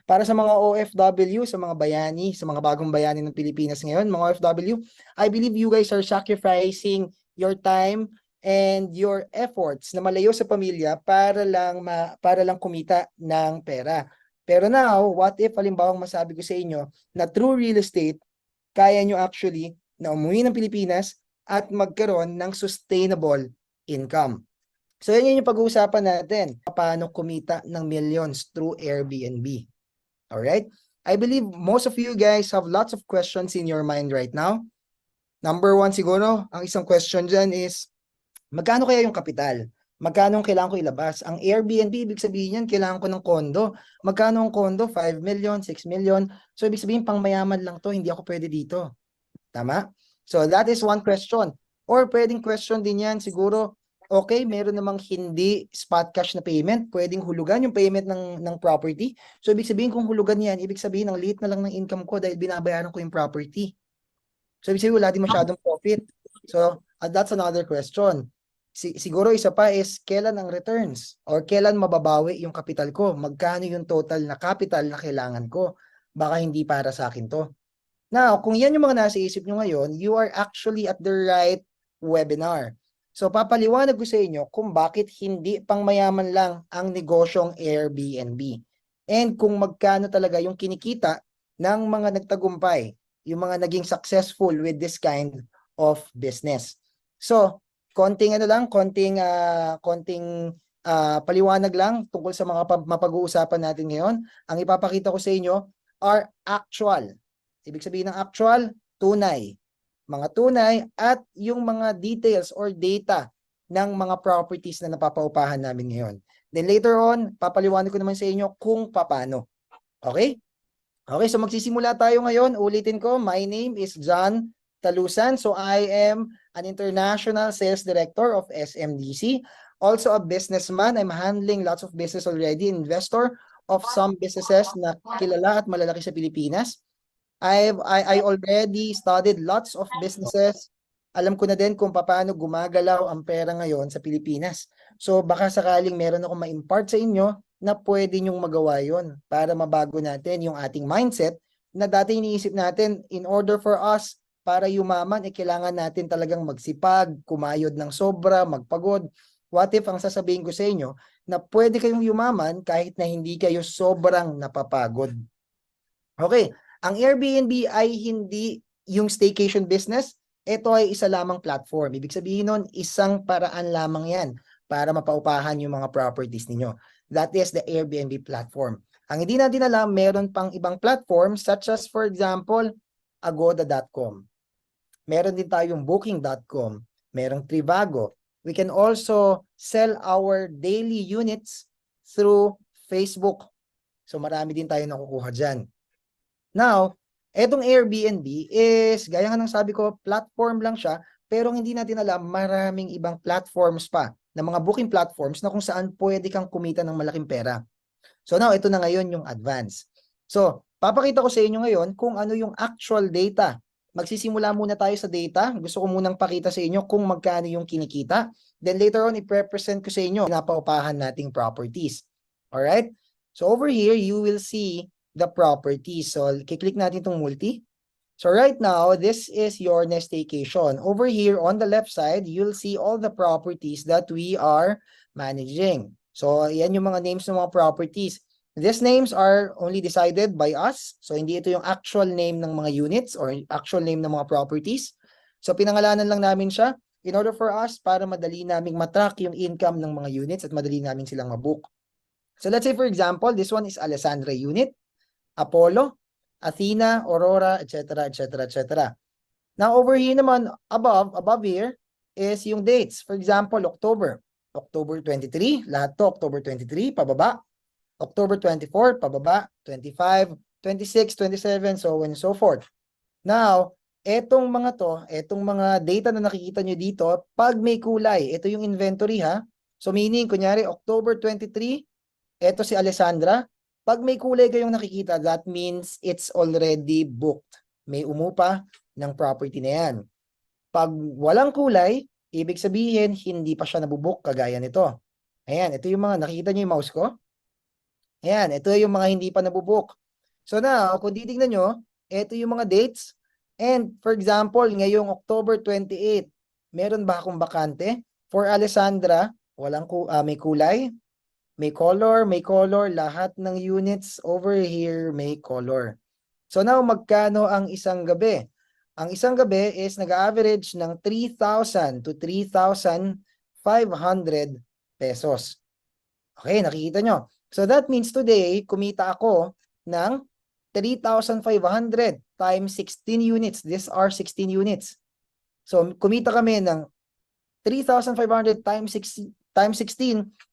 Para sa mga OFW, sa mga bayani, sa mga bagong bayani ng Pilipinas ngayon, mga OFW, I believe you guys are sacrificing your time and your efforts na malayo sa pamilya para lang kumita ng pera. Pero now, what if halimbawa masabi ko sa inyo na through real estate, kaya nyo actually na umuwi ng Pilipinas at magkaroon ng sustainable income. So yan yung pag-uusapan natin. Paano kumita ng millions through Airbnb. Alright? I believe most of you guys have lots of questions in your mind right now. Number one siguro, ang isang question dyan is, magkano kaya yung kapital? Magkano ang kailangan ko ilabas? Ang Airbnb, ibig sabihin yan, kailangan ko ng kondo. Magkano ang kondo? 5 million, 6 million. So ibig sabihin, pang mayaman lang to, hindi ako pwede dito. Tama? So that is one question. Or pwedeng question din yan, siguro, okay, meron namang hindi spot cash na payment, pwedeng hulugan yung payment ng property. So ibig sabihin kung hulugan yan, ibig sabihin ang liit na lang ng income ko dahil binabayaran ko yung property. So ibig sabihin wala din masyadong profit. So that's another question. Siguro isa pa is kailan ang returns or kailan mababawi yung capital ko? Magkano yung total na capital na kailangan ko? Baka hindi para sa akin to. Now, kung yan yung mga nasa isip nyo ngayon, you are actually at the right webinar. So, papaliwanag ko sa inyo kung bakit hindi pang mayaman lang ang negosyong Airbnb. And kung magkano talaga yung kinikita ng mga nagtagumpay, yung mga naging successful with this kind of business. So, konting paliwanag lang tungkol sa mga mapag-uusapan natin ngayon. Ang ipapakita ko sa inyo are actual. Ibig sabihin ng actual, tunay. Mga tunay at yung mga details or data ng mga properties na napapaupahan namin ngayon. Then later on, papaliwanag ko naman sa inyo kung paano. Okay? Okay, so magsisimula tayo ngayon. Ulitin ko, my name is John Talusan. So I am an international sales director of SMDC. Also a businessman. I'm handling lots of business already. Investor of some businesses na kilala at malalaki sa Pilipinas. I already studied lots of businesses. Alam ko na din kung paano gumagalaw ang pera ngayon sa Pilipinas. So baka sakaling meron akong ma-impart sa inyo na pwede nyong magawa yon para mabago natin yung ating mindset na dati iniisip natin in order for us para yumaman, kailangan natin talagang magsipag, kumayod ng sobra, magpagod. What if ang sasabihin ko sa inyo na pwede kayong yumaman kahit na hindi kayo sobrang napapagod? Okay. Ang Airbnb ay hindi yung staycation business. Ito ay isa lamang platform. Ibig sabihin nun, isang paraan lamang yan para mapaupahan yung mga properties ninyo. That is the Airbnb platform. Ang hindi natin alam, meron pang ibang platform such as for example, agoda.com. Meron din tayong booking.com. Merong Trivago. We can also sell our daily units through Facebook. So marami din tayo nakukuha dyan. Now, etong Airbnb is, gaya nga ng sabi ko, platform lang siya, pero hindi natin alam, maraming ibang platforms pa, na mga booking platforms na kung saan pwede kang kumita ng malaking pera. So now, ito na ngayon yung advance. So, papakita ko sa inyo ngayon kung ano yung actual data. Magsisimula muna tayo sa data. Gusto ko munang pakita sa inyo kung magkano yung kinikita. Then later on, i-present ko sa inyo napaupahan nating properties. Alright? So over here, you will see the property. So, kiklik natin itong multi. So, right now, this is your staycation. Over here, on the left side, you'll see all the properties that we are managing. So, yan yung mga names ng mga properties. These names are only decided by us. So, hindi ito yung actual name ng mga units or actual name ng mga properties. So, pinangalanan lang namin siya in order for us para madali naming matrack yung income ng mga units at madali namin silang mabook. So, let's say for example, this one is Alessandra unit. Apollo, Athena, Aurora, etc., etc., etc. Now, over here naman, above here, is yung dates. For example, October 23, lahat to October 23, pababa. October 24, pababa. 25, 26, 27, so on and so forth. Now, etong mga data na nakikita nyo dito, pag may kulay, ito yung inventory ha. So meaning, kunyari, October 23, ito si Alessandra. Pag may kulay kayong nakikita, that means it's already booked. May umupa ng property na yan. Pag walang kulay, ibig sabihin, hindi pa siya nabubook kagaya nito. Ayan, ito yung mga, nakikita nyo yung mouse ko? Ayan, ito yung mga hindi pa nabubook. So now, kung titignan nyo, ito yung mga dates. And for example, ngayong October 28, meron ba akong bakante? For Alessandra, may kulay, may color, lahat ng units over here may color. So now, magkano ang isang gabi? Ang isang gabi is nag-average ng 3,000 to 3,500 pesos. Okay, nakikita nyo. So that means today, kumita ako ng 3,500 times 16 units. These are 16 units. So kumita kami ng 3,500 times 16.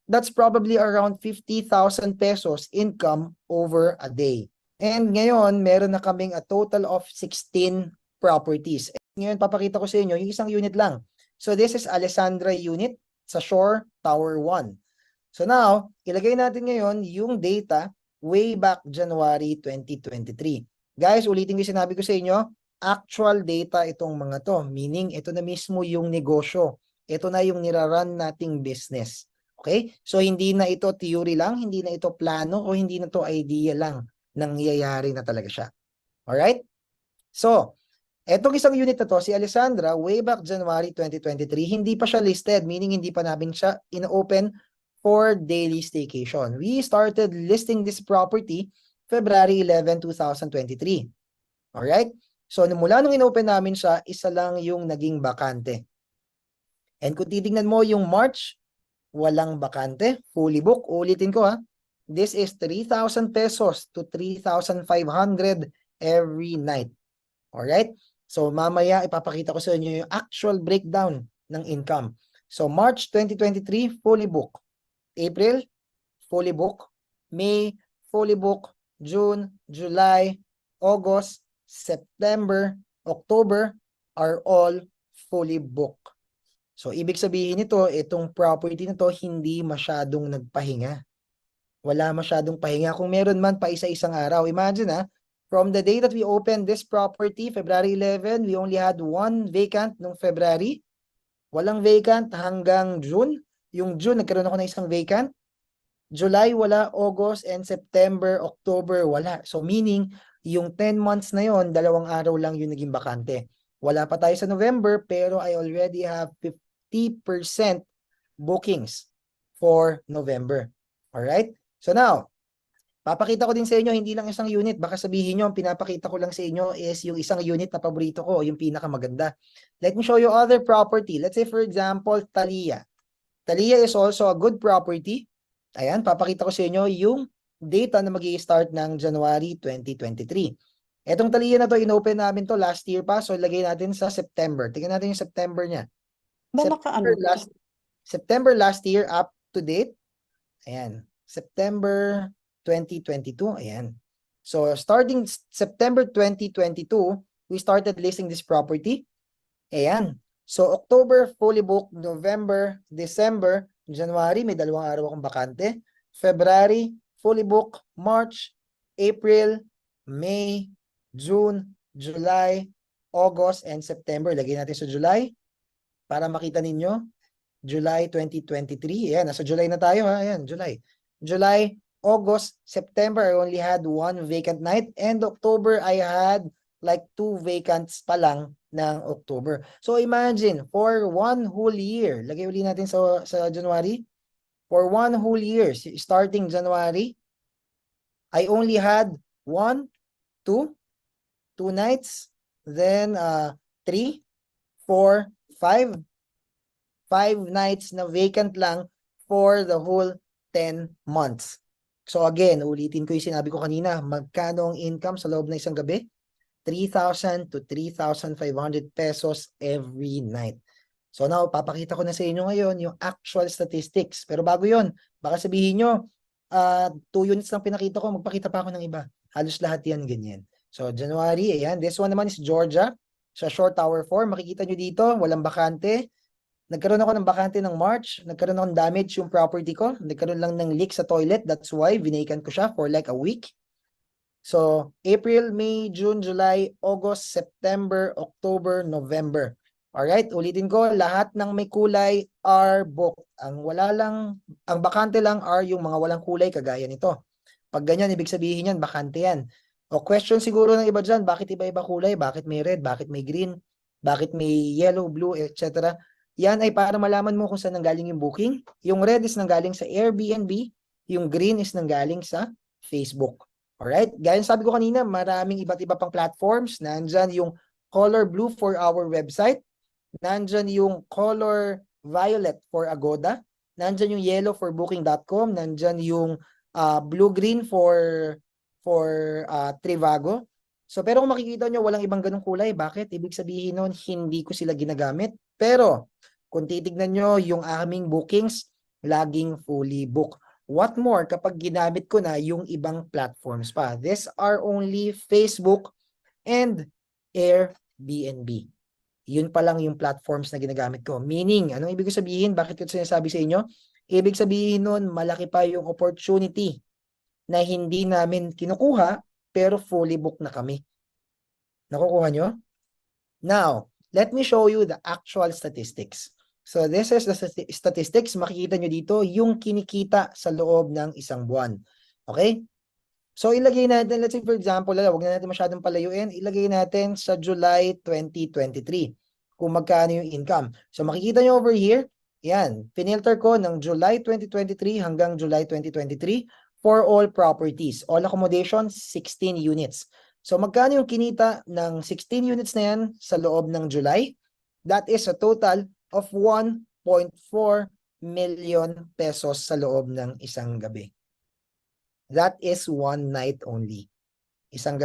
That's probably around 50,000 pesos income over a day. And ngayon, meron na kaming a total of 16 properties. Ngayon, papakita ko sa inyo yung isang unit lang. So this is Alessandra unit sa Shore Tower 1. So now, ilagay natin ngayon yung data way back January 2023. Guys, ulitin ko yung sinabi ko sa inyo, actual data itong mga to. Meaning, ito na mismo yung negosyo. Ito na yung nirarun nating business. Okay? So, hindi na ito theory lang, hindi na ito plano, o hindi na to idea lang. Nangyayari na talaga siya. Alright? So, etong isang unit na to, si Alessandra, way back January 2023, hindi pa siya listed, meaning hindi pa namin siya in-open for daily staycation. We started listing this property February 11, 2023. Alright? So, mula nung in-open namin siya, isa lang yung naging bakante. And kung titignan mo yung March, walang bakante, fully book. Ulitin ko ha. This is 3,000 pesos to 3,500 every night. Alright? So, mamaya ipapakita ko sa inyo yung actual breakdown ng income. So, March 2023, fully book. April, fully book. May, fully book. June, July, August, September, October are all fully book. So, ibig sabihin nito, itong property nito hindi masyadong nagpahinga. Wala masyadong pahinga. Kung meron man pa isa-isang araw. Imagine from the day that we opened this property, February 11, we only had one vacant nung February. Walang vacant hanggang June. Yung June, nagkaroon ako ng isang vacant. July, wala. August and September, October, wala. So meaning, yung 10 months na yon, 2 araw lang yung naging bakante. Wala pa tayo sa November, pero I already have 50% bookings for November. Alright? So now, papakita ko din sa inyo, hindi lang isang unit. Baka sabihin nyo, ang pinapakita ko lang sa inyo is yung isang unit na paborito ko, yung pinakamaganda. Let me show you other property. Let's say for example, Thalia. Thalia is also a good property. Ayan, papakita ko sa inyo yung data na mag-i-start ng January 2023. Etong Thalia na to, in-open namin to last year pa. So, ilagay natin sa September. Tingnan natin yung September niya. September last year up to date. Ayan. September 2022. Ayan. So, starting September 2022, we started listing this property. Ayan. So, October, fully booked. November, December, January, may 2 araw akong bakante. February, fully booked. March, April, May, June, July, August, and September. Lagay natin sa July para makita ninyo. July 2023. Ayan, nasa July na tayo ha. Ayan, July. July, August, September, I only had 1 vacant night. And October, I had like 2 vacants pa lang ng October. So imagine, for 1 whole year, lagay uli natin sa January. For 1 whole year, starting January, I only had 1, 2 nights, then 3, 4, 5 nights na vacant lang for the whole 10 months. So again, ulitin ko yung sinabi ko kanina, magkano ang income sa loob ng isang gabi? 3,000 to 3,500 pesos every night. So now, papakita ko na sa inyo ngayon yung actual statistics. Pero bago yon, baka sabihin nyo, 2 units lang pinakita ko, magpakita pa ako ng iba. Halos lahat yan ganyan. So January, ayan. This one naman is Georgia. Sa Shore Tower 4, makikita nyo dito, walang bakante. Nagkaroon ako ng bakante ng March. Nagkaroon ako ng damage yung property ko. Nagkaroon lang ng leak sa toilet. That's why vinacant ko siya for like a week. So, April, May, June, July, August, September, October, November. Alright, ulitin ko, lahat ng may kulay are booked. Ang bakante lang are yung mga walang kulay kagaya nito. Pag ganyan, ibig sabihin yan, bakante yan. O question siguro ng iba dyan, bakit iba-iba kulay? Bakit may red? Bakit may green? Bakit may yellow, blue, etc. Yan ay para malaman mo kung saan nanggaling yung booking. Yung red is nanggaling sa Airbnb, yung green is nanggaling sa Facebook. Alright? Gaya ng sabi ko kanina, maraming iba't iba pang platforms. Nandyan yung color blue for our website. Nandyan yung color violet for Agoda. Nandyan yung yellow for booking.com. Nandyan yung blue-green for Trivago. So, pero kung makikita nyo, walang ibang ganong kulay. Bakit? Ibig sabihin nun, hindi ko sila ginagamit. Pero, kung titignan nyo yung aming bookings, laging fully booked. What more kapag ginamit ko na yung ibang platforms pa? These are only Facebook and Airbnb. Yun pa lang yung platforms na ginagamit ko. Meaning, anong ibig sabihin? Bakit ko sinasabi sa inyo? Ibig sabihin nun, malaki pa yung opportunity na hindi namin kinukuha, pero fully booked na kami. Nakukuha nyo? Now, let me show you the actual statistics. So, this is the statistics. Makikita nyo dito yung kinikita sa loob ng isang buwan. Okay? So, ilagay natin, let's say for example, huwag na natin masyadong palayuin, ilagay natin sa July 2023 kung magkano yung income. So, makikita nyo over here, yan, pinilter ko ng July 2023 hanggang July 2023 for all properties. All accommodations, 16 units. So, magkano yung kinita ng 16 units na yan sa loob ng July? That is a total of 1.4 million pesos sa loob ng isang gabi. That is one night only. 1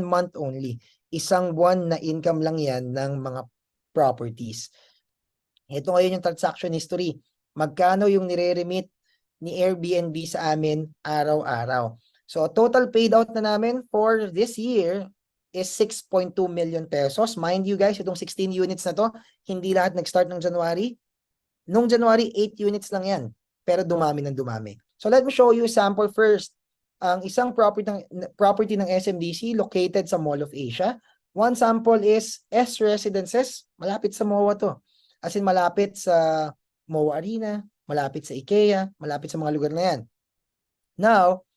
month only. Isang buwan na income lang yan ng mga properties. Ito ngayon yung transaction history. Magkano yung nire-remit ni Airbnb sa amin araw-araw. So, total paid out na namin for this year is 6.2 million pesos. Mind you guys, itong 16 units na to, hindi lahat nag-start ng January. Nung January, 8 units lang yan. Pero dumami ng dumami. So let me show you sample first. Ang isang property ng SMDC located sa Mall of Asia. One sample is S Residences. Malapit sa MOA to. As in malapit sa MOA Arena, malapit sa IKEA, malapit sa mga lugar na yan. Now,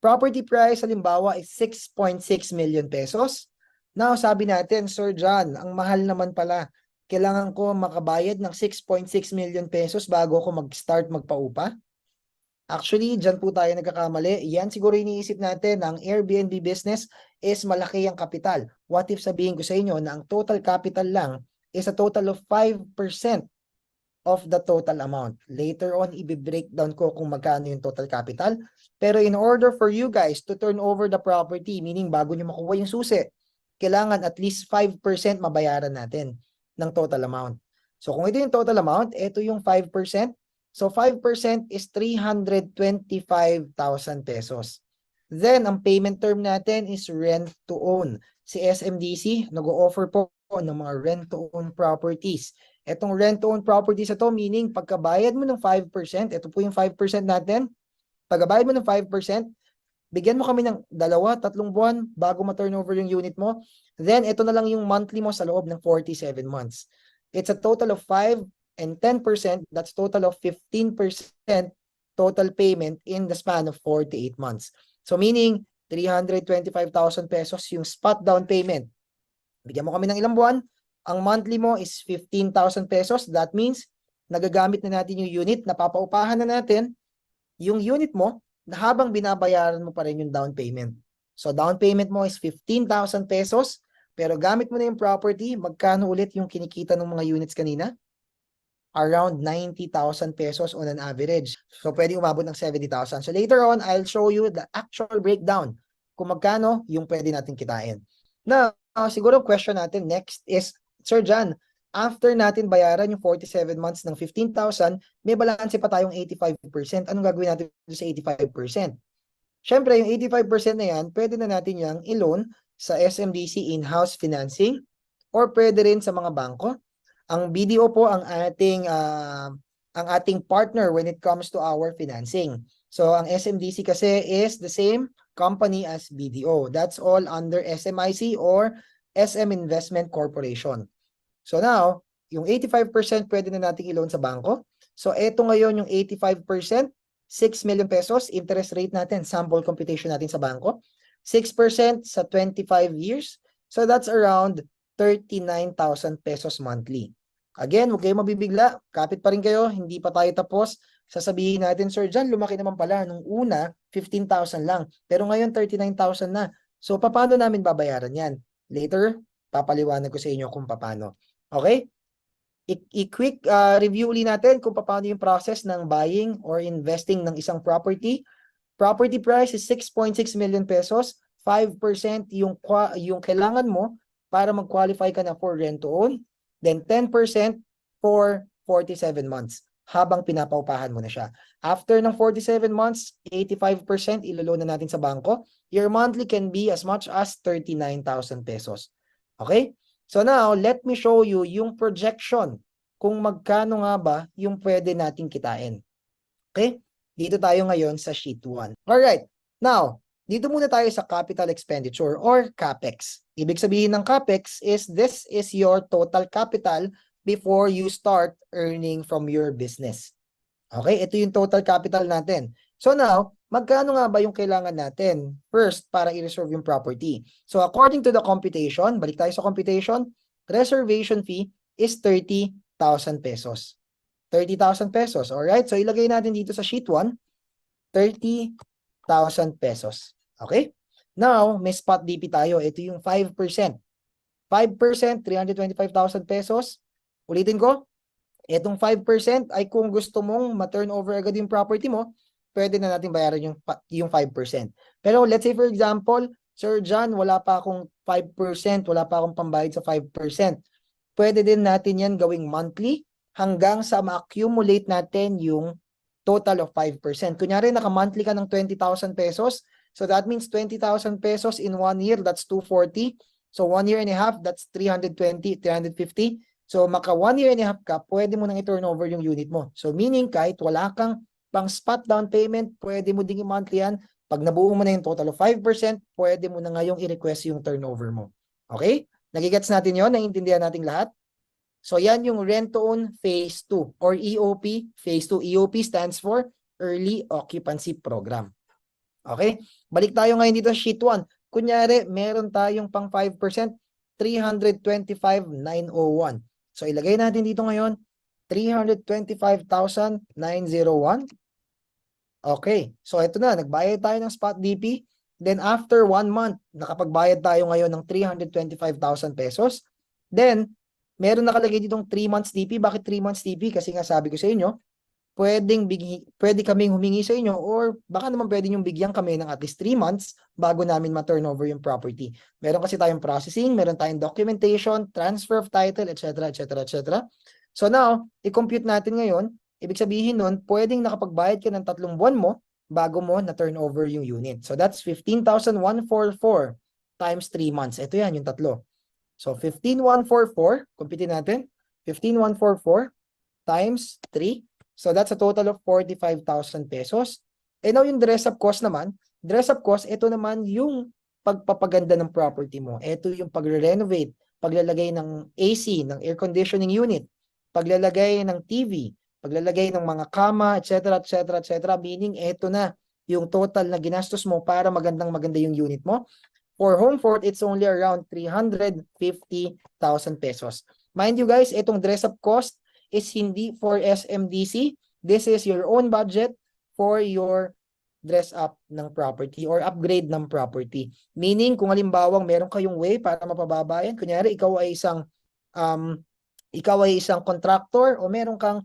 property price halimbawa is 6.6 million pesos. Now, sabi natin, Sir John, ang mahal naman pala. Kailangan ko makabayad ng 6.6 million pesos bago ako mag-start magpaupa. Actually, dyan po tayo nagkakamali. Yan siguro iniisip natin na ang Airbnb business is malaki ang kapital. What if sabihin ko sa inyo na ang total capital lang is a total of 5% of the total amount. Later on, i-breakdown ko kung magkano yung total capital. Pero in order for you guys to turn over the property, meaning bago nyo makuha yung susi, kailangan at least 5% mabayaran natin ng total amount. So kung ito yung total amount, ito yung 5%. So 5% is 325,000 pesos. Then, ang payment term natin is rent to own. Si SMDC, nag-o-offer po ng mga rent to own properties. Etong rent to own properties ito, meaning pagkabayad mo ng 5%, ito po yung 5% natin, pagkabayad mo ng 5%, bigyan mo kami ng 2-3 buwan bago ma-turnover yung unit mo. Then, ito na lang yung monthly mo sa loob ng 47 months. It's a total of 5 and 10%, that's total of 15% total payment in the span of 48 months. So, meaning, 325,000 pesos yung spot down payment. Bigyan mo kami ng ilang buwan, ang monthly mo is 15,000 pesos. That means, nagagamit na natin yung unit, napapaupahan na natin yung unit mo na habang binabayaran mo pa rin yung down payment. So, down payment mo is 15,000 pesos, pero gamit mo na yung property, magkano ulit yung kinikita ng mga units kanina? Around 90,000 pesos on an average. So, pwede umabot ng 70,000. So, later on, I'll show you the actual breakdown kung magkano yung pwede natin kitain. Now, siguro question natin next is, Sir John, after natin bayaran yung 47 months ng 15,000, may balanse pa tayong 85%. Anong gagawin natin sa 85%? Siyempre, yung 85% na yan, pwede na natin yung i-loan sa SMDC in-house financing or pwede rin sa mga bangko. Ang BDO po ang ating partner when it comes to our financing. So, ang SMDC kasi is the same company as BDO. That's all under SMIC or SM Investment Corporation. So now, yung 85% pwede na nating i-loan sa bangko. So, eto ngayon yung 85%. 6 million pesos, interest rate natin, sample computation natin sa bangko. 6% sa 25 years. So that's around 39,000 pesos monthly. Again, huwag kayong mabibigla. Kapit pa rin kayo, hindi pa tayo tapos. Sasabihin natin, Sir John, lumaki naman pala. Nung una, 15,000 lang. Pero ngayon, 39,000 na. So, paano namin babayaran yan? Later, papaliwanag ko sa inyo kung paano. Okay? I-quick review ulit natin kung paano yung process ng buying or investing ng isang property. Property price is 6.6 million pesos. 5% yung kailangan mo para mag-qualify ka na for rent to own. Then 10% for 47 months habang pinapaupahan mo na siya. After ng 47 months, 85% iloloan na natin sa bangko. Your monthly can be as much as 39,000 pesos. Okay? So now, let me show you yung projection kung magkano nga ba yung pwede nating kitain. Okay? Dito tayo ngayon sa sheet 1. Alright. Now, dito muna tayo sa capital expenditure or CAPEX. Ibig sabihin ng CAPEX is this is your total capital before you start earning from your business. Okay? Ito yung total capital natin. So now, magkano nga ba yung kailangan natin first para i-reserve yung property? So according to the computation, balik tayo sa computation, reservation fee is 30,000 pesos. 30,000 pesos. Alright? So ilagay natin dito sa sheet 1, 30,000 pesos. Okay? Now, may spot DP tayo. Ito yung 5%. 5%, 325,000 pesos. Ulitin ko, itong 5% ay kung gusto mong ma-turnover agad yung property mo, pwede na natin bayaran yung 5%. Pero let's say for example, Sir John, wala pa akong 5%, wala pa akong pambayad sa 5%. Pwede din natin yan gawing monthly hanggang sa ma-accumulate natin yung total of 5%. Kunyari, naka-monthly ka ng 20,000 pesos. So that means 20,000 pesos in 1 year, that's 240. So 1 year and a half, that's 320, 350. So maka 1 year and a half ka, pwede mo nang i-turn over yung unit mo. So meaning kahit wala kang pang spot down payment, pwede mo ding i-monthly yan. Pag nabuo mo na yung total of 5%, pwede mo na ngayong i-request yung turnover mo. Okay? Nagigets natin yon, naiintindihan natin lahat? So yan yung rent to own phase 2 or EOP phase 2. EOP stands for Early Occupancy Program. Okay? Balik tayo ngayon dito sa sheet 1. Kunyari, meron tayong pang 5%, 325,901. So ilagay natin dito ngayon, 325,901. Okay. So ito na, nagbayad tayo ng spot DP. Then after 1 month, nakapagbayad tayo ngayon ng 325,000 pesos. Then, meron nakalagay ditong 3 months DP. Bakit 3 months DP? Kasi nga sabi ko sa inyo, pwede kaming humingi sa inyo or baka naman pwede nyo bigyan kami ng at least 3 months bago namin ma-turnover yung property. Meron kasi tayong processing, meron tayong documentation, transfer of title, etc. etc. etc. So now, i-compute natin ngayon, ibig sabihin nun, pwedeng nakapagbayad ka ng 3 buwan mo bago mo na-turnover yung unit. So that's 15,144 times 3 months. Ito yan, yung tatlo. So 15,144, compute natin, 15,144 times 3. So that's a total of 45,000 pesos. And now yung dress-up cost naman, dress-up cost, ito naman yung pagpapaganda ng property mo. Ito yung pagre-renovate, paglalagay ng AC, ng air conditioning unit, paglalagay ng TV, paglalagay ng mga kama, etc. etc. etc. Meaning, ito na yung total na ginastos mo para maganda yung unit mo. For home fort, it's only around 350,000 pesos. Mind you guys, itong dress-up cost is hindi for SMDC. This is your own budget for your dress up ng property or upgrade ng property. Meaning, kung halimbawa meron kayong way para mapababa yan, kunyari ikaw ay isang contractor o meron kang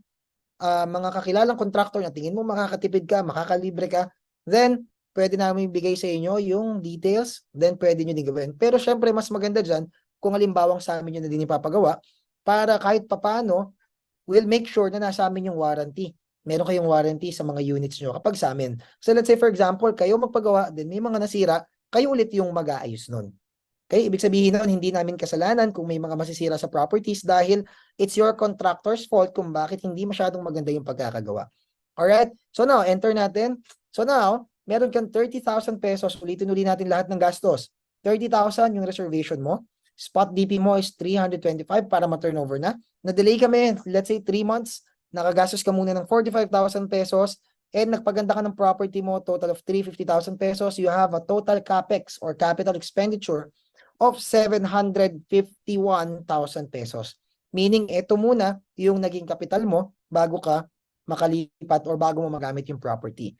mga kakilalang contractor na tingin mo makakatipid ka, makakalibre ka, then pwede namin ibigay sa inyo yung details, then pwede nyo din gawin. Pero syempre, mas maganda dyan kung halimbawang sa amin nyo na din ipapagawa para kahit papano, we'll make sure na nasa amin yung warranty. Meron kayong warranty sa mga units nyo kapag sa amin. So let's say for example, kayo magpagawa, then may mga nasira, kayo ulit yung mag-aayos nun. Okay? Ibig sabihin nun, hindi namin kasalanan kung may mga masisira sa properties dahil it's your contractor's fault kung bakit hindi masyadong maganda yung pagkakagawa. Alright? So now, enter natin. So now, meron kang 30,000 pesos. Ulitin natin lahat ng gastos. 30,000 yung reservation mo. Spot DP mo is 325 para ma-turnover na. Na-delay kami, let's say 3 months, nakagastos ka muna ng 45,000 pesos. and nagpaganda ka ng property mo, total of 350,000 pesos, you have a total capex or capital expenditure of 751,000 pesos. Meaning, ito muna yung naging kapital mo bago ka makalipat or bago mo magamit yung property.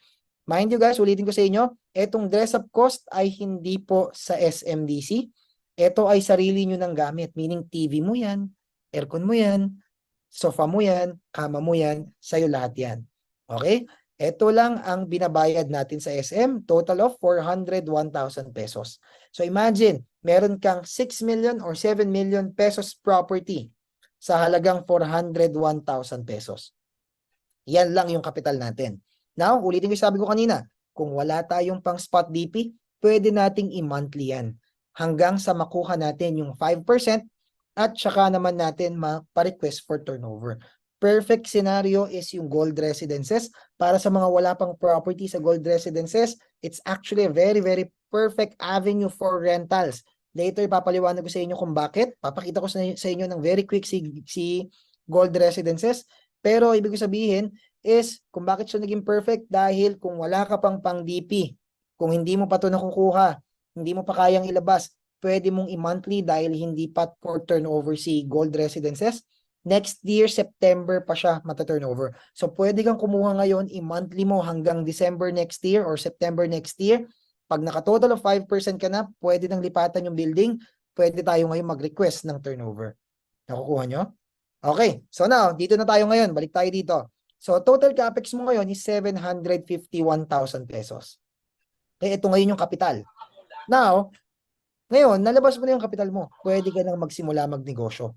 Mind you guys, ulitin ko sa inyo, etong dress-up cost ay hindi po sa SMDC. Ito ay sarili nyo ng gamit. Meaning, TV mo yan, aircon mo yan, sofa mo yan, kama mo yan, sa'yo lahat yan. Okay? Ito lang ang binabayad natin sa SM, total of 401,000 pesos. So imagine, meron kang 6 million or 7 million pesos property sa halagang 401,000 pesos. Yan lang yung kapital natin. Now, ulitin ko yung sabi ko kanina, kung wala tayong pang spot DP, pwede nating i-monthly yan hanggang sa makuha natin yung 5% at saka naman natin ma-request for turnover. Perfect scenario is yung gold residences. Para sa mga wala pang property sa gold residences, it's actually a very, very perfect avenue for rentals. Later, papaliwanag ko sa inyo kung bakit. Papakita ko sa inyo ng very quick si gold residences. Pero ibig sabihin is kung bakit siya naging perfect dahil kung wala ka pang DP, kung hindi mo pa ito nakukuha, hindi mo pa kayang ilabas, pwede mong i-monthly dahil hindi pa for turnover si gold residences. Next year, September pa siya mata-turnover. So, pwede kang kumuha ngayon, i-monthly mo hanggang December next year or September next year. Pag naka-total of 5% ka na, pwede nang lipatan yung building. Pwede tayo ngayon mag-request ng turnover. Nakukuha nyo? Okay. So, now, dito na tayo ngayon. Balik tayo dito. So, total capex mo ngayon is 751,000 pesos. Okay, ito ngayon yung kapital. Now, ngayon, nalabas mo na yung kapital mo. Pwede ka nang magsimula magnegosyo.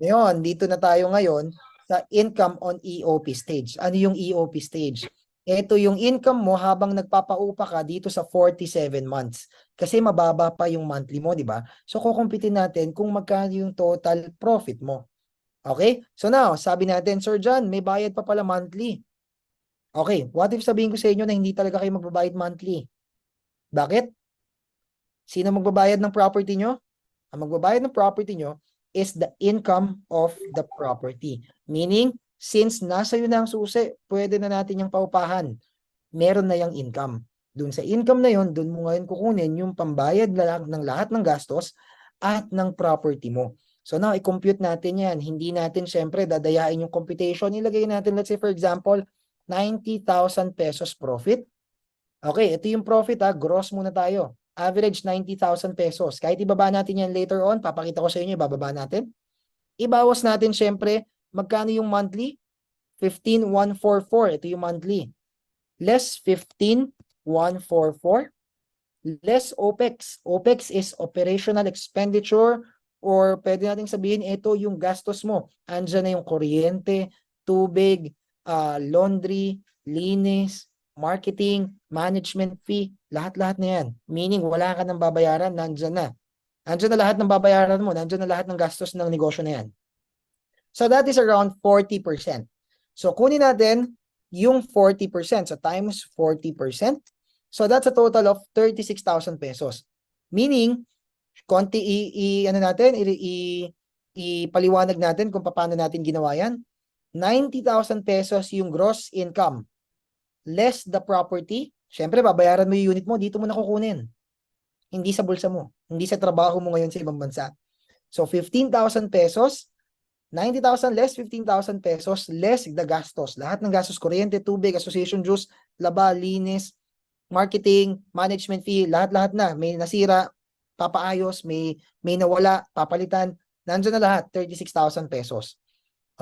Ngayon, dito na tayo ngayon sa income on EOP stage. Ano yung EOP stage? Ito yung income mo habang nagpapaupa ka dito sa 47 months. Kasi mababa pa yung monthly mo, di ba? So, kukumpitin natin kung magkano yung total profit mo. Okay? So now, sabi natin, Sir John, may bayad pa pala monthly. Okay, what if sabihin ko sa inyo na hindi talaga kayo magbabayad monthly? Bakit? Sino magbabayad ng property nyo? Ang magbabayad ng property nyo is the income of the property. Meaning, since nasa yun na ang susi, pwede na natin yung paupahan. Meron na yung income. Doon sa income na yun, doon mo ngayon kukunin yung pambayad ng lahat ng gastos at ng property mo. So now, i-compute natin yan. Hindi natin syempre dadayain yung computation. Ilagay natin, let's say for example, 90,000 pesos profit. Okay, ito yung profit ha. Gross muna tayo. Average 90,000 pesos. Kahit ibaba natin yan later on, papakita ko sa inyo, ibababa natin. Ibawas natin syempre, magkano yung monthly? 15,144. Ito yung monthly. Less 15,144. Less OPEX. OPEX is operational expenditure or pwede natin sabihin, ito yung gastos mo. Andyan na yung kuryente, tubig, laundry, linis, marketing, management fee, lahat-lahat na yan. Meaning, wala ka nang babayaran, nandyan na. Nandyan na lahat ng babayaran mo, nandyan na lahat ng gastos ng negosyo na yan. So, that is around 40%. So, kunin natin yung 40%. So, times 40%. So, that's a total of 36,000 pesos. Meaning, konti ipaliwanag natin kung paano natin ginawa yan. 90,000 pesos yung gross income. Less the property, syempre babayaran mo yung unit mo, dito mo nakukunin. Hindi sa bulsa mo, hindi sa trabaho mo ngayon sa ibang bansa. So 15,000 pesos, 90,000 less 15,000 pesos, less the gastos. Lahat ng gastos, kuryente, tubig, association dues, laba, linis, marketing, management fee, lahat-lahat na. May nasira, papaayos, may nawala, papalitan. Nandiyan na lahat, 36,000 pesos.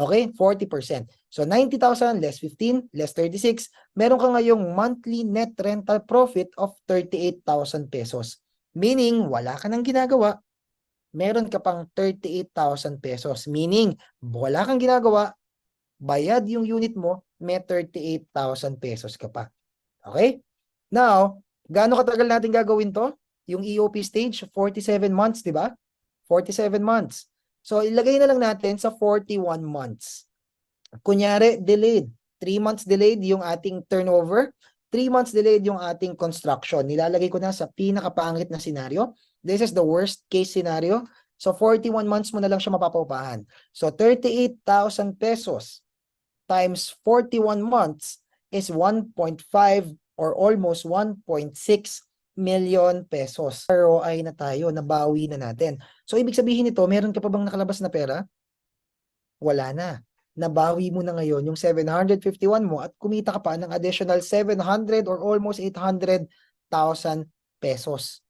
Okay, 40%. So 90,000 less 15 less 36, meron ka ngayong monthly net rental profit of 38,000 pesos. Meaning, wala ka nang ginagawa, meron ka pang 38,000 pesos. Meaning, wala kang ginagawa, bayad yung unit mo, may 38,000 pesos ka pa. Okay? Now, gaano katagal natin gagawin to? Yung EOP stage, 47 months, di ba? 47 months. So, ilagay na lang natin sa 41 months. Kunyari, delayed. 3 months delayed yung ating turnover. 3 months delayed yung ating construction. Nilalagay ko na sa pinakapangit na scenario. This is the worst case scenario. So, 41 months mo na lang siya mapapaupahan. So, 38,000 pesos times 41 months is 1.5 or almost 1.6 million pesos. ROI na tayo, nabawi na natin. So, ibig sabihin nito, meron ka pa bang nakalabas na pera? Wala na. Nabawi mo na ngayon yung 751 mo at kumita ka pa ng additional 700 or almost 800,000 pesos.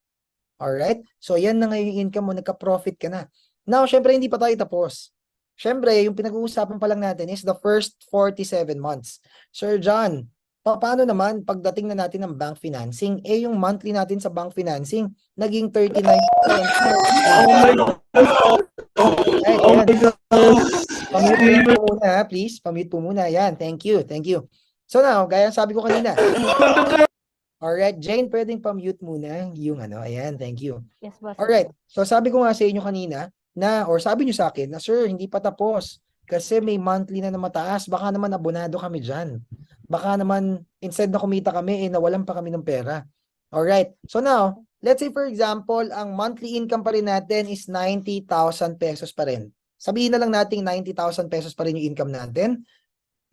Alright? So, yan na ngayon yung income mo, nagka-profit ka na. Now, syempre, hindi pa tayo tapos. Syempre, yung pinag-uusapan pa lang natin is the first 47 months. Sir John, paano naman pagdating na natin ng bank financing? Eh, yung monthly natin sa bank financing, naging 39,000. Oh my God. Right, Oh ayan. my God. Pamute po muna, please. Pamute po muna. Yan, thank you, thank you. So now, gaya ng sabi ko kanina. Alright, Jane, pwedeng pamute muna yung ano. Ayan, thank you. Yes, boss. Alright, so sabi ko nga sa inyo kanina na, or sabi nyo sa akin na, sir, hindi pa tapos. Kasi may monthly na mataas. Baka naman abonado kami dyan. Baka naman, instead na kumita kami, eh, nawalan pa kami ng pera. Alright, so now, let's say for example, ang monthly income pa rin natin is 90,000 pesos pa rin. Sabihin na lang natin 90,000 pesos pa rin yung income natin.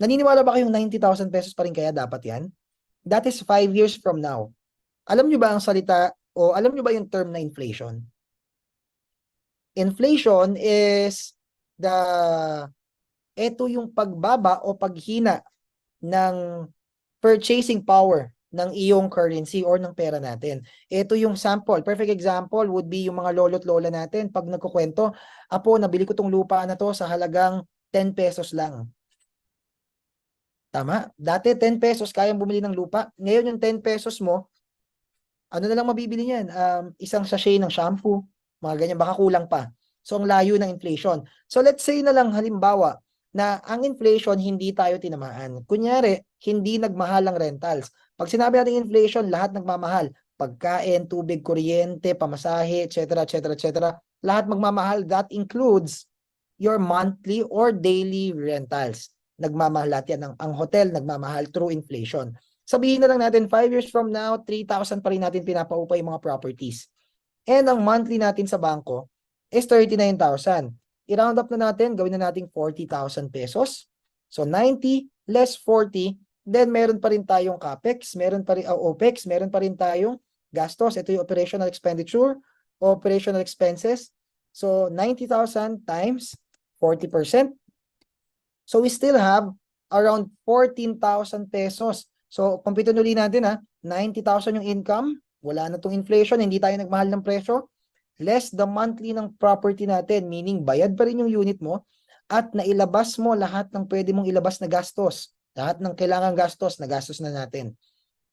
Naniniwala ba kayong 90,000 pesos pa rin kaya dapat yan? That is 5 years from now. Alam nyo ba ang salita o alam nyo ba yung term na inflation? Inflation is ito yung pagbaba o paghina ng purchasing power ng iyong currency or ng pera natin. Ito yung sample. Perfect example would be yung mga lolo't lola natin pag nagkukwento, apo, nabili ko tong lupa na to sa halagang 10 pesos lang. Tama? Dati 10 pesos kayang bumili ng lupa. Ngayon yung 10 pesos mo, ano na lang mabibili niyan? Isang sachet ng shampoo, mga ganyan, baka kulang pa. So, ang layo ng inflation. So, let's say na lang halimbawa na ang inflation hindi tayo tinamaan. Kunyari, hindi nagmahal ang rentals. Pag sinabi natin inflation, lahat nagmamahal. Pagkain, tubig, kuryente, pamasahe, etc., etc., etc. Lahat magmamahal. That includes your monthly or daily rentals. Nagmamahal lahat yan. Ang hotel nagmamahal through inflation. Sabihin na lang natin 5 years from now, 3,000 pa rin natin pinapaupa yung mga properties. And ang monthly natin sa bangko is 39,000. I-round up na natin, gawin na natin 40,000 pesos. So 90 less 40, then meron pa rin tayong capex, meron pa rin OPEX, meron pa rin tayong gastos. Ito yung operational expenditure, operational expenses. So 90,000 times 40%. So we still have around 14,000 pesos. So kumpitin ulit natin 90,000 yung income, wala na tong inflation, hindi tayo nagmahal ng presyo, less the monthly ng property natin, meaning bayad pa rin yung unit mo, at nailabas mo lahat ng pwede mong ilabas na gastos. Lahat ng kailangan gastos, nagastos na natin.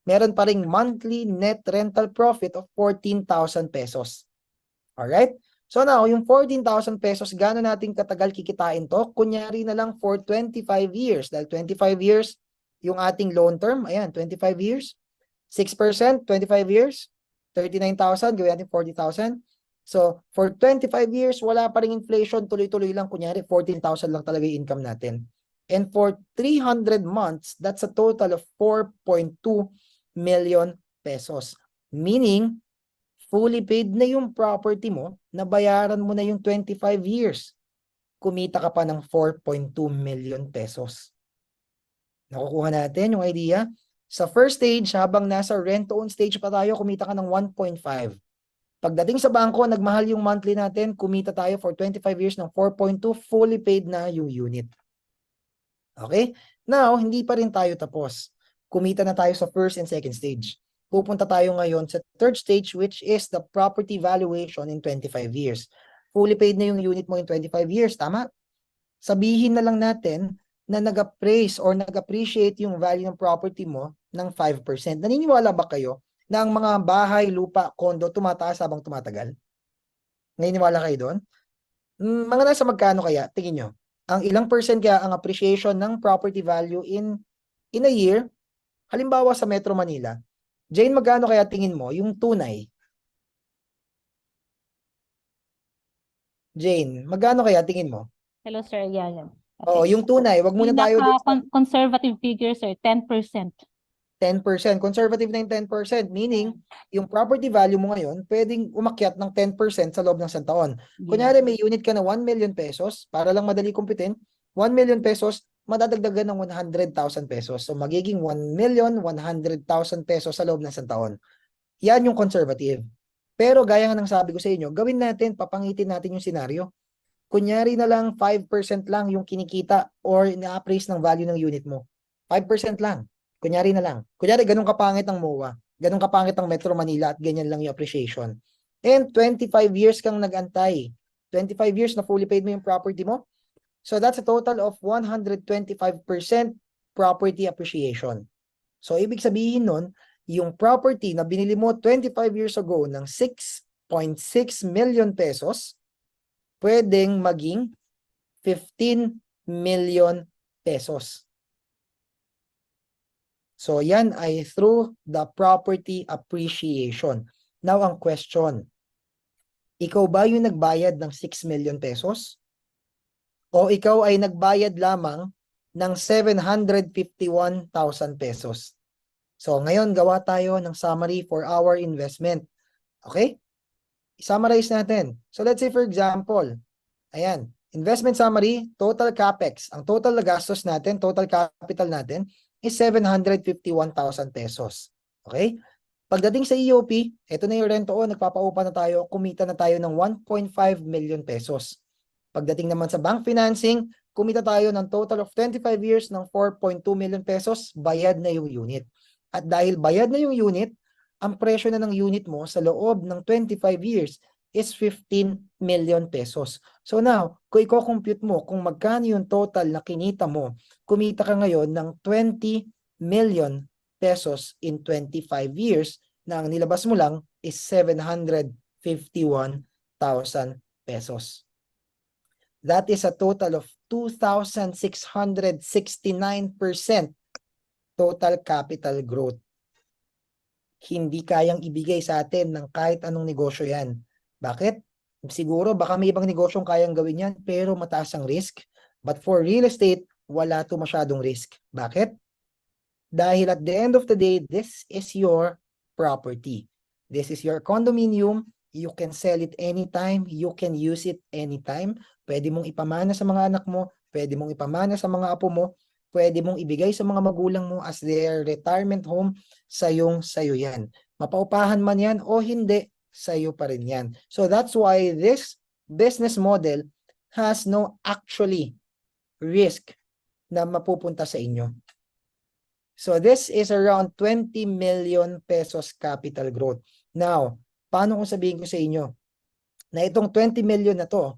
Meron pa ring monthly net rental profit of 14,000 pesos. Alright? So now, yung 14,000 pesos, gaano natin katagal kikitain to? Kunyari na lang for 25 years. Dahil 25 years, yung ating loan term, ayan, 25 years. 6%, 25 years, 39,000, gawin natin 40,000. So, for 25 years, wala pa ring inflation, tuloy-tuloy lang. Kunyari, 14,000 lang talaga yung income natin. And for 300 months, that's a total of 4.2 million pesos. Meaning, fully paid na yung property mo, nabayaran mo na yung 25 years. Kumita ka pa ng 4.2 million pesos. Nakukuha natin yung idea? Sa first stage, habang nasa rent-to-own stage pa tayo, kumita ka ng 1.5. Pagdating sa bangko, nagmahal yung monthly natin, kumita tayo for 25 years ng 4.2, fully paid na yung unit. Okay? Now, hindi pa rin tayo tapos. Kumita na tayo sa first and second stage. Pupunta tayo ngayon sa third stage, which is the property valuation in 25 years. Fully paid na yung unit mo in 25 years, tama? Sabihin na lang natin na nag-appraise or nag-appreciate yung value ng property mo ng 5%. Naniniwala ba kayo na ang mga bahay, lupa, kondo tumataas habang tumatagal? Naniniwala kayo doon? Mga nasa magkano kaya? Tingin nyo. Ang ilang percent kaya ang appreciation ng property value in a year? Halimbawa sa Metro Manila. Jane, magkano kaya tingin mo yung tunay? Jane, magkano kaya tingin mo? Hello, sir. Yeah. Oo, yung tunay. Wag muna tayo Conservative figure, sir, 10%. 10%. Conservative na yung 10%. Meaning, yung property value mo ngayon, pwedeng umakyat ng 10% sa loob ng isang taon. Kunyari, may unit ka na 1 million pesos, para lang madali kumpitin, 1 million pesos, madadagdagan ng 100,000 pesos. So magiging 1,100,000 pesos sa loob ng isang taon. Yan yung conservative. Pero gaya nga ng sabi ko sa inyo, gawin natin, papangitin natin yung senaryo. Kunyari na lang 5% lang yung kinikita or ina-appraise ng value ng unit mo. 5% lang. Kunyari na lang. Kunyari ganun kapangit ang MOA, ganun kapangit ang Metro Manila at ganyan lang yung appreciation. And 25 years kang nag-antay. 25 years na fully paid mo yung property mo. So that's a total of 125% property appreciation. So ibig sabihin nun, yung property na binili mo 25 years ago ng 6.6 million pesos, pwedeng maging 15 million pesos. So yan ay through the property appreciation. Now ang question, ikaw ba yung nagbayad ng 6 million pesos? O ikaw ay nagbayad lamang ng 751,000 pesos? So ngayon gawa tayo ng summary for our investment. Okay? I-summarize natin. So let's say for example, ayan, investment summary, total capex. Ang total na gastos natin, total capital natin is 751,000 pesos. Okay? Pagdating sa EOP, ito na yung rento, nagpapaupa na tayo, kumita na tayo ng 1.5 million pesos. Pagdating naman sa bank financing, kumita tayo ng total of 25 years ng 4.2 million pesos, bayad na yung unit. At dahil bayad na yung unit, ang presyo na ng unit mo sa loob ng 25 years is 15 million pesos. So now, kung i-compute mo kung magkano yung total na kinita mo, kumita ka ngayon ng 20 million pesos in 25 years na ang nilabas mo lang is 751,000 pesos. That is a total of 2,669% total capital growth. Hindi kayang ibigay sa atin ng kahit anong negosyo yan. Bakit? Siguro baka may ibang negosyong kayang gawin yan pero mataas ang risk. But for real estate, wala to masyadong risk. Bakit? Dahil at the end of the day, this is your property. This is your condominium. You can sell it anytime. You can use it anytime. Pwede mong ipamana sa mga anak mo. Pwede mong ipamana sa mga apo mo. Pwede mong ibigay sa mga magulang mo as their retirement home, sayo yan. Mapaupahan man yan o hindi, sayo pa rin yan. So that's why this business model has no actually risk na mapupunta sa inyo. So this is around 20 million pesos capital growth. Now, paano kung sabihin ko sa inyo na itong 20 million na to,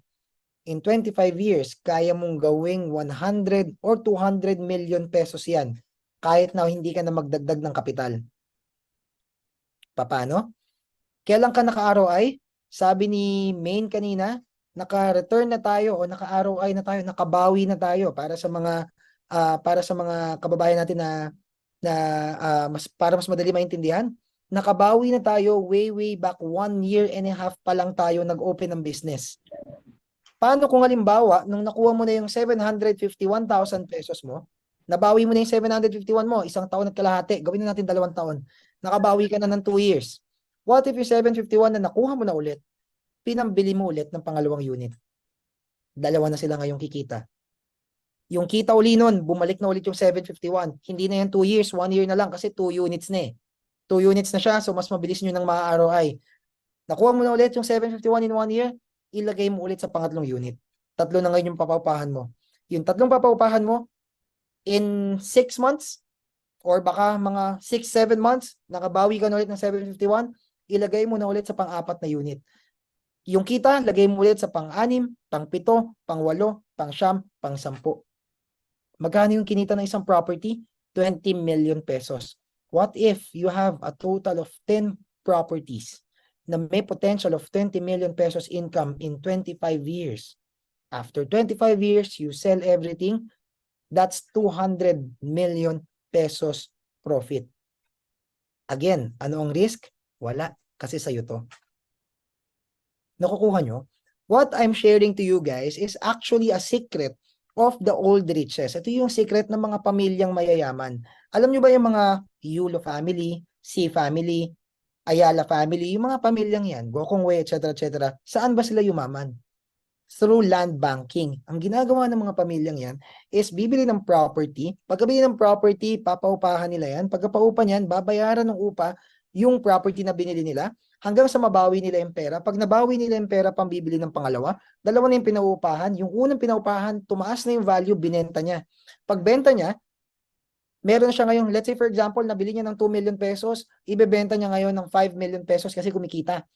in 25 years, kaya mong gawing 100 or 200 million pesos yan kahit na hindi ka na magdagdag ng kapital. Paano? Kailan ka naka-ROI? Sabi ni Maine kanina, naka-return na tayo o naka-ROI na tayo, nakabawi na tayo para sa mga kababayan natin na para mas madali maintindihan. Nakabawi na tayo way back 1 year and a half pa lang tayo nag-open ng business. Paano kung halimbawa, nung nakuha mo na yung 751,000 pesos mo, nabawi mo na yung 751 mo, isang taon at kalahati, gawin na natin 2 taon, nakabawi ka na ng 2 years. What if yung 751 na nakuha mo na ulit, pinambili mo ulit ng pangalawang unit? Dalawa na sila ngayong kikita. Yung kita uli nun, bumalik na ulit yung 751. Hindi na yan 2 years, 1 year na lang kasi 2 units na eh. 2 units na siya, so mas mabilis nyo ng mga ROI. Nakuha mo na ulit yung 751 in 1 year, ilagay mo ulit sa pangatlong unit. 3 na ngayon yung papaupahan mo. Yung 3 papaupahan mo, in 6 months, or baka mga 6-7 months, nakabawi ka na ulit ng 751, ilagay mo na ulit sa pang-4 na unit. Yung kita, lagay mo ulit sa pang-6, pang-7, pang-8, pang-9, pang-10. Magkano yung kinita ng isang property? 20 million pesos. What if you have a total of 10 properties na may potential of 20 million pesos income in 25 years? After 25 years, you sell everything, that's 200 million pesos profit. Again, ano ang risk? Wala, kasi sa'yo to. Nakukuha nyo? What I'm sharing to you guys is actually a secret of the old riches. Ito yung secret ng mga pamilyang mayayaman. Alam nyo ba yung mga Yulo family, C family, Ayala family, yung mga pamilyang yan, Gokongwei, etc., etc., saan ba sila yumaman? through land banking. Ang ginagawa ng mga pamilyang yan is bibili ng property. Pagkabili ng property, papaupahan nila yan. Pagkapaupa niyan, babayaran ng upa yung property na binili nila hanggang sa mabawi nila yung pera. Pag nabawi nila yung pera pambibili ng pangalawa, dalawa na yung pinaupahan. Yung unang pinaupahan, tumaas na yung value, binenta niya. Pag benta niya, meron siya ngayon, let's say for example, nabili niya ng 2 million pesos, ibebenta niya ngayon ng 5 million pesos kasi kumikita.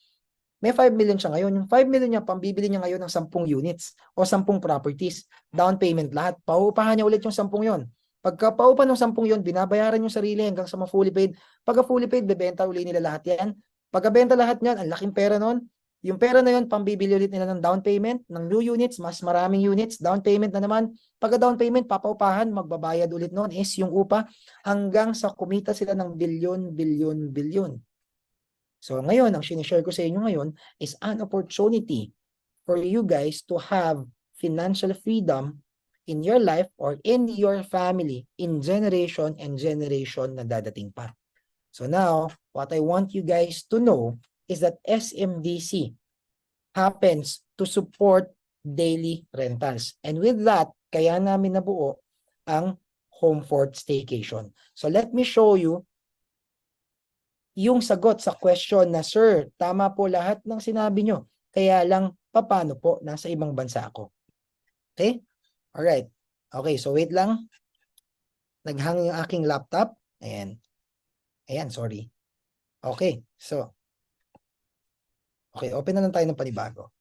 May 5 million siya ngayon. Yung 5 million niya, pambibili niya ngayon ng 10 units o 10 properties. Down payment lahat. Paupahan niya ulit yung 10 yon. Pagka paupa ng 10 yon, binabayaran yung sarili hanggang sa ma-fully paid. Pagka fully paid, bebenta ulit nila lahat yan. Pagkabenta lahat niyan, ang laking pera nun. Yung pera na yon, pambibili ulit nila ng down payment, ng new units, mas maraming units, down payment na naman. Pagka down payment, papaupahan, magbabayad ulit noon is yung upa hanggang sa kumita sila ng bilyon. So ngayon, ang sinishare ko sa inyo ngayon is an opportunity for you guys to have financial freedom in your life or in your family in generation and generation na dadating pa. So now, what I want you guys to know is that SMDC happens to support daily rentals. And with that, kaya namin nabuo ang Homefort Staycation. So let me show you yung sagot sa question na, sir, tama po lahat ng sinabi nyo. Kaya lang, paano po? Nasa ibang bansa ako. Okay? Alright. Okay, so wait lang. Naghang yung aking laptop. Ayan. Ayan, sorry. Okay, so. Okay, open na lang tayo ng panibago.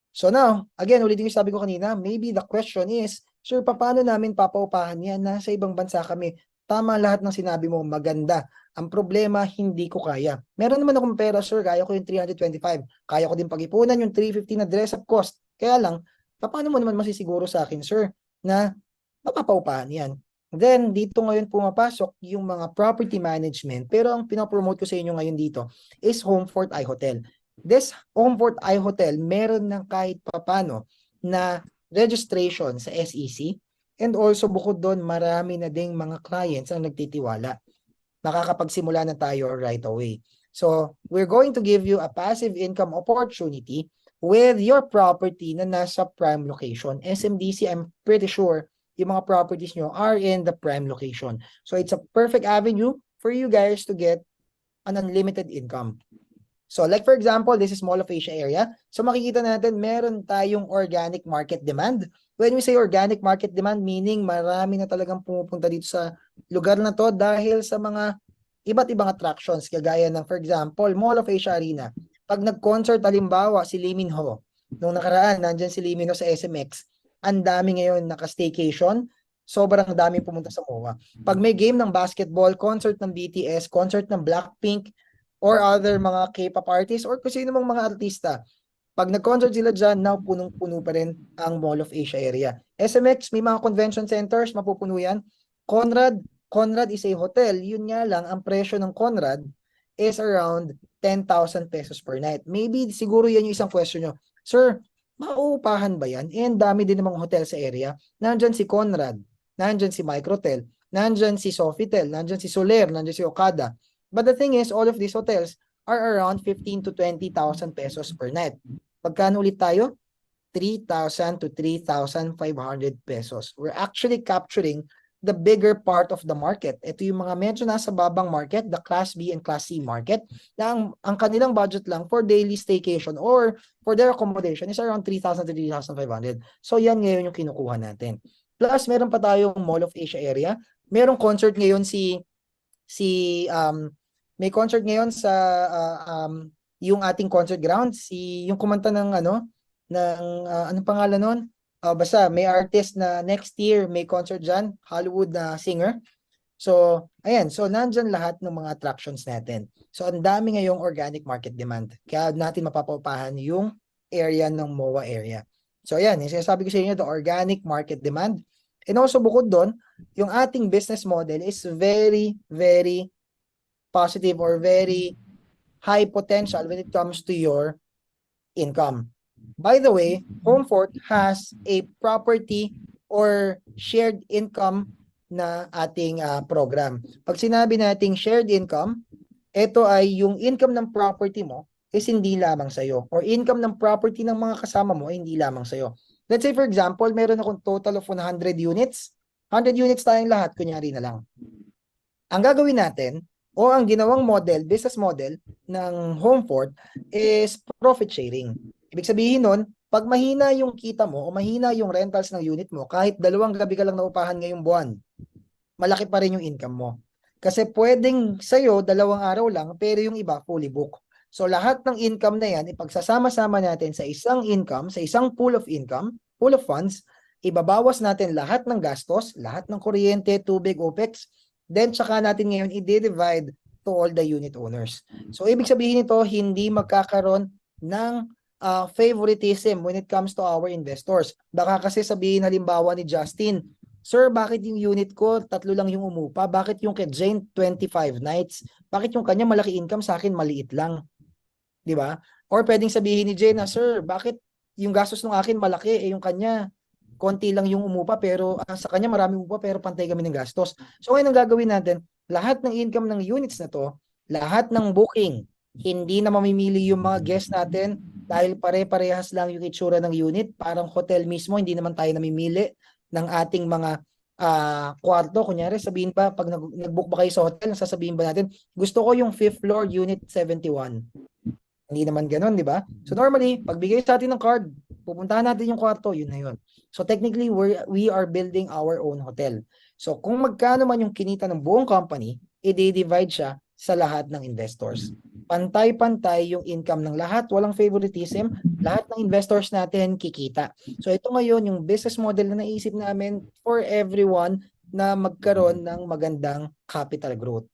So now, again, ulitin yung sabi ko kanina, maybe the question is, sir, paano namin papaupahan yan? Nasa ibang bansa kami. Tama lahat ng sinabi mo, maganda. Ang problema, hindi ko kaya. Meron naman akong pera, sir, kaya ko yung 325. Kaya ko din pag-ipunan yung 350 na dress-up cost. Kaya lang, paano mo naman masisiguro sa akin, sir, na mapapaupahan yan? Then, dito ngayon pumapasok yung mga property management. Pero ang pinapromote ko sa inyo ngayon dito is Homefort iHotel. This Homefort iHotel, meron ng kahit papano na registration sa SEC. And also, bukod doon, marami na ding mga clients ang nagtitiwala. Nakakapagsimula na tayo right away. So, we're going to give you a passive income opportunity with your property na nasa prime location. SMDC, I'm pretty sure yung mga properties nyo are in the prime location. So, it's a perfect avenue for you guys to get an unlimited income. So, like for example, this is Mall of Asia area. So, makikita natin, meron tayong organic market demand. When we say organic market demand, meaning marami na talagang pumupunta dito sa lugar na to dahil sa mga iba't ibang attractions. Kagaya ng, for example, Mall of Asia Arena. Pag nag-concert, halimbawa, si Lee Min Ho. Nung nakaraan, nandyan si Lee Min Ho sa SMX. Ang dami ngayon naka-staycation. Sobrang dami pumunta sa MOA. Pag may game ng basketball, concert ng BTS, concert ng Blackpink, or other mga K-pop artists, or kung sino mang mga artista, pag nag-concert sila dyan, now punong-puno pa rin ang Mall of Asia area. SMX, may mga convention centers, mapupuno yan. Conrad is a hotel. Yun nga lang, ang presyo ng Conrad is around 10,000 pesos per night. Maybe siguro yan yung isang question nyo. Sir, mauupahan ba yan? And dami din namang hotel sa area. Nandyan si Conrad, nandyan si Microtel, nandyan si Sofitel, nandyan si Soler, nandyan si Okada. But the thing is, all of these hotels are around 15 to 20,000 pesos per night. Pagkano ulit tayo? 3,000 to 3,500 pesos. We're actually capturing the bigger part of the market. Ito yung mga medyo nasa babang market, the Class B and Class C market, na ang kanilang budget lang for daily staycation or for their accommodation is around 3,000 to 3,500. So yan ngayon yung kinukuha natin. Plus, meron pa tayong Mall of Asia area. Merong concert ngayon may concert ngayon sa yung ating concert ground, yung kumanta ng anong pangalan nun? Basta may artist na next year may concert dyan, Hollywood na singer. So, ayan. So, nandyan lahat ng mga attractions natin. So, ang dami ngayong organic market demand. Kaya natin mapapaupahan yung area ng MOA area. So, ayan. Yung sinasabi ko sa inyo, the organic market demand. And also, bukod doon, yung ating business model is very, very positive or very high potential when it comes to your income. By the way, Homefort has a property or shared income na ating program. Pag sinabi nating shared income, ito ay yung income ng property mo is hindi lamang sa'yo. Or income ng property ng mga kasama mo ay hindi lamang sa'yo. Let's say for example, meron akong total of 100 units. 100 units tayong lahat, kunyari na lang. Ang gagawin natin, o ang ginawang model, business model ng Homefort is profit sharing. Ibig sabihin nun, pag mahina yung kita mo o mahina yung rentals ng unit mo, kahit 2 gabi ka lang naupahan ngayong buwan, malaki pa rin yung income mo. Kasi pwedeng sa'yo, 2 araw lang, pero yung iba, fully book. So lahat ng income na yan, ipagsasama-sama natin sa isang income, sa isang pool of income, pool of funds, ibabawas natin lahat ng gastos, lahat ng kuryente, tubig, OPEX, then tsaka natin ngayon i-divide to all the unit owners. So ibig sabihin nito, hindi magkakaroon ng favoritism when it comes to our investors. Baka kasi sabihin halimbawa ni Justin, Sir, bakit yung unit ko 3 lang yung umupa? Bakit yung kay Jane 25 nights? Bakit yung kanya malaki income, sa akin maliit lang? 'Di ba? Or pwedeng sabihin ni Jane na, Sir, bakit yung gastos ng akin malaki, yung kanya konti lang yung umupa, pero sa kanya marami umupa, pero pantay kami ng gastos. So ngayon ang gagawin natin, lahat ng income ng units na to, lahat ng booking, hindi na mamimili yung mga guests natin dahil pare-parehas lang yung itsura ng unit, parang hotel mismo, hindi naman tayo namimili ng ating mga kwarto. Kunyari, sabihin pa, pag nag-book ba kayo sa hotel, sasabihin ba natin, gusto ko yung 5th floor, unit 71. Hindi naman ganun, di ba? So normally, pagbigay sa atin ng card, pupuntahan natin yung kwarto, yun na yun. So technically, we are building our own hotel. So kung magkano man yung kinita ng buong company, i-divide siya sa lahat ng investors. Pantay-pantay yung income ng lahat, walang favoritism, lahat ng investors natin kikita. So ito ngayon yung business model na naisip namin for everyone na magkaroon ng magandang capital growth.